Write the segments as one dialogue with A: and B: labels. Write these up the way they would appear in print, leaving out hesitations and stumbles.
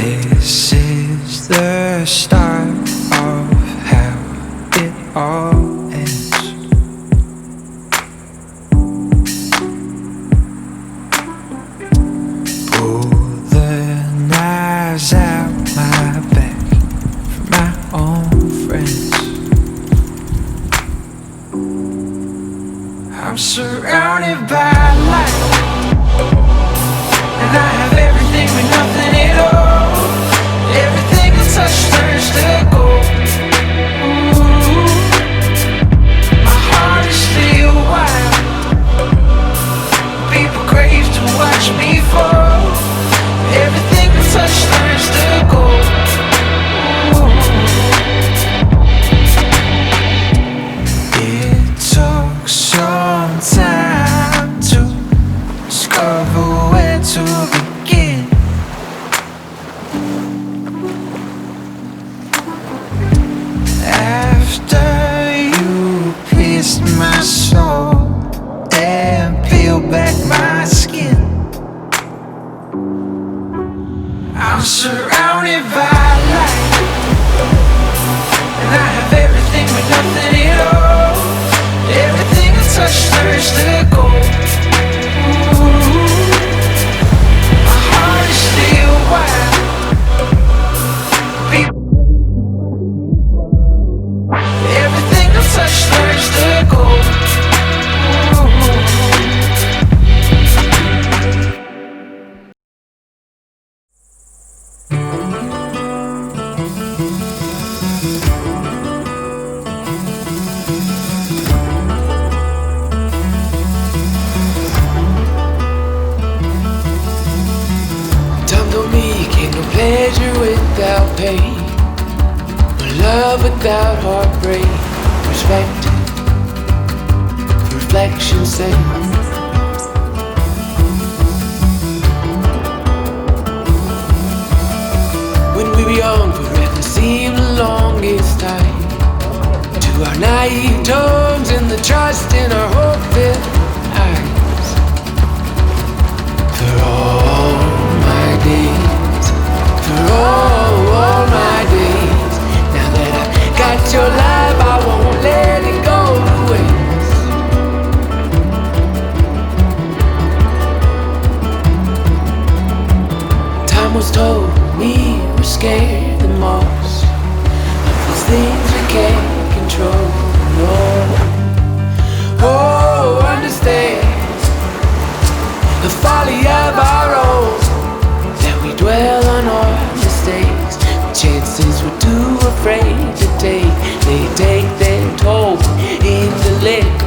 A: This is the start of how it all ends. Pull the knives out my back from my own friends. I'm surrounded by light, and I have everything but nothing at all. Everything I touch turns to gold. Ooh, my heart is still wild. People crave to watch me fall. Everything I touch turns to gold. Ooh. It took some time to discover where to begin. After you pierced my soul and peeled back my skin, I'm surrounded by light, and I have everything but nothing at all. Everything I touch turns to gold. Ooh, my heart is still wild. Everything I touch turns to gold. Time don't make it no pleasure without pain, no love without heartbreak. Respect, reflection, say. When we were young, forever seemed the longest time. To our naive tongues and the trust in our hope-filled eyes. For all my days, for all my days. Now that I got your life, I won't let it go to waste. Time was told me we're scared the most of these things we can't control. No, oh, understand the folly of our own, that we dwell on our mistakes. Chances we're too afraid to take. They take their toll in the legs.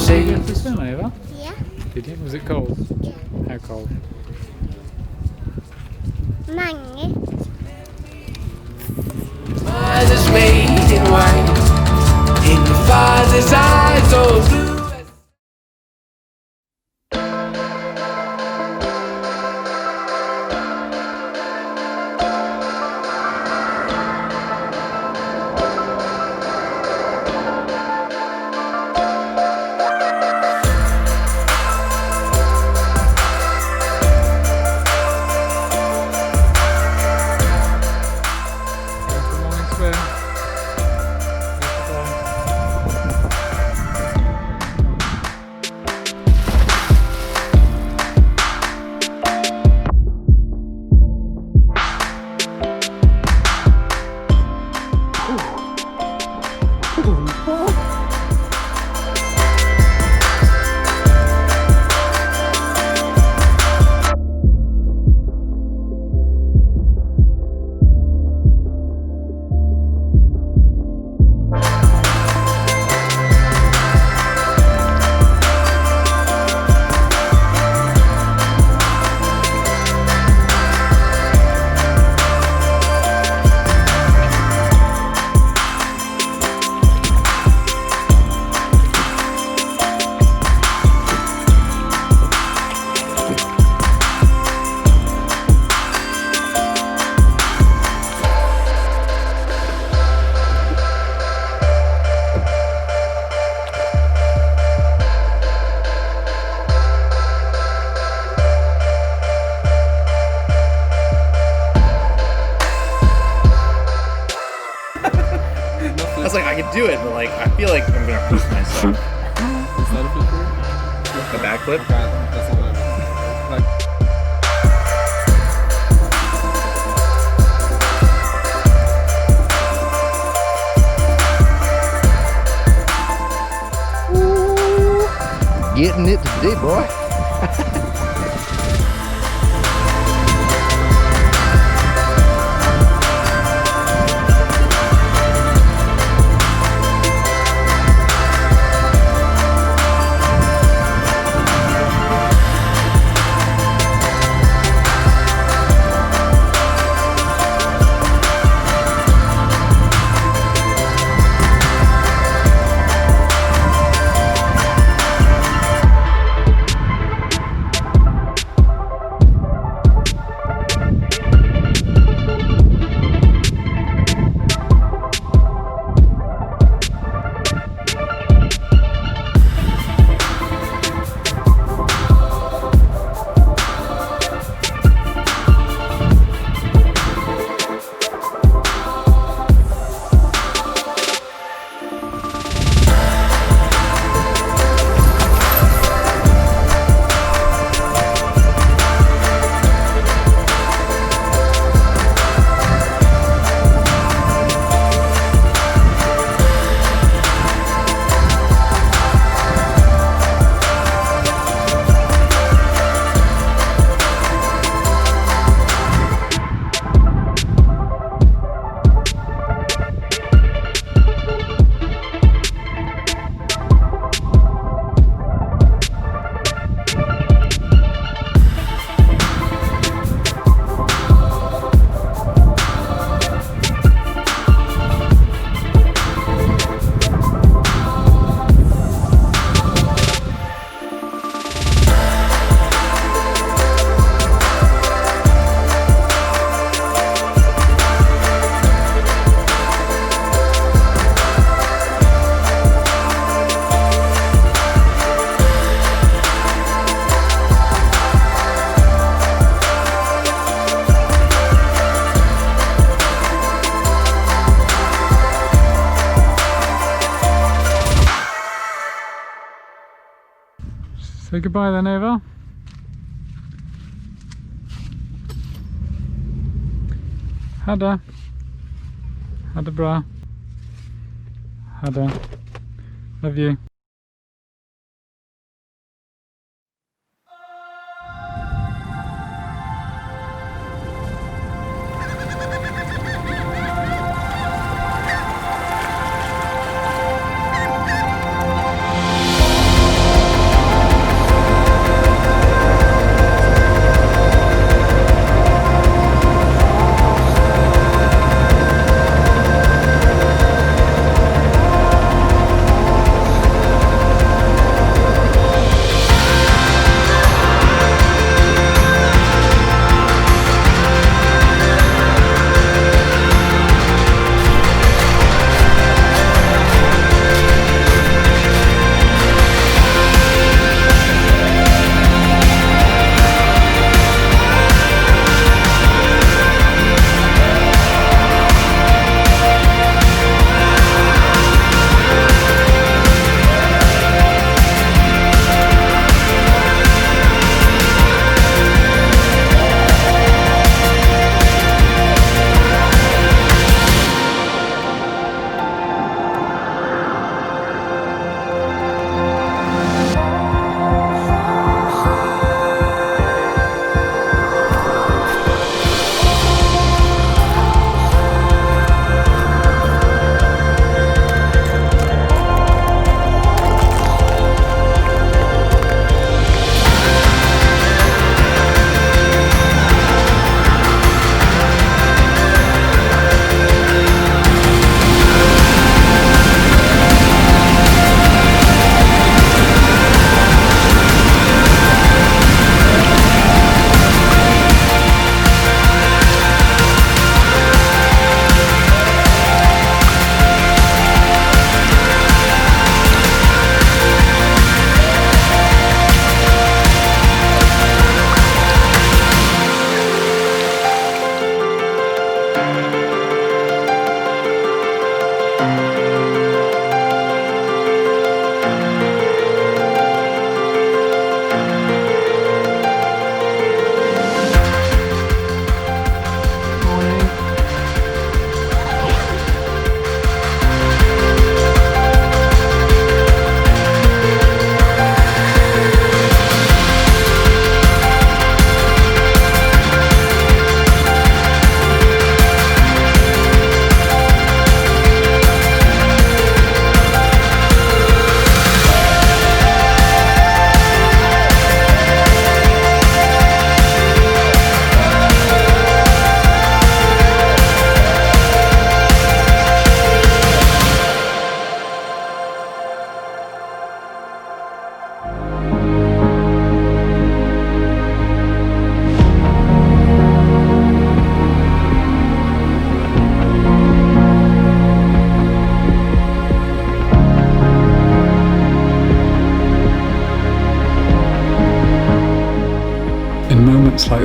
A: Say,
B: You went to swim, Ava?
C: Yeah.
B: Did you? Was it cold?
C: Yeah.
B: How cold?
C: Mange.
A: Mothers made in white, in the father's eyes, so blue.
B: Morning swim.
C: was like, I could do it, but like, I feel like I'm gonna poop myself.
B: Is that a flip?
C: A backflip?
B: Okay, that's not what I meant. Like,
D: Getting it today, boy.
B: say goodbye then, Eva. Ha det bra. Ha det. Love you.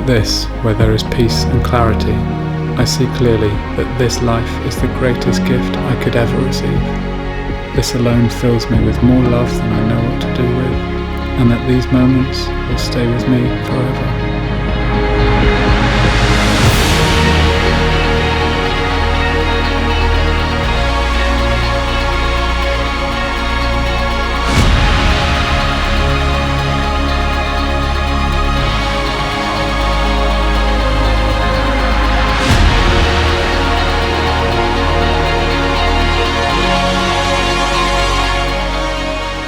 B: like this, where there is peace and clarity, I see clearly that this life is the greatest gift I could ever receive. This alone fills me with more love than I know what to do with, and that these moments will stay with me forever.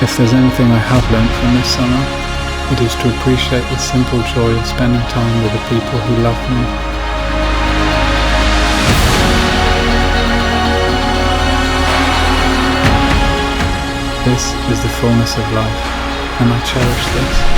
B: If there's anything I have learnt from this summer, it is to appreciate the simple joy of spending time with the people who love me. This is the fullness of life, and I cherish this.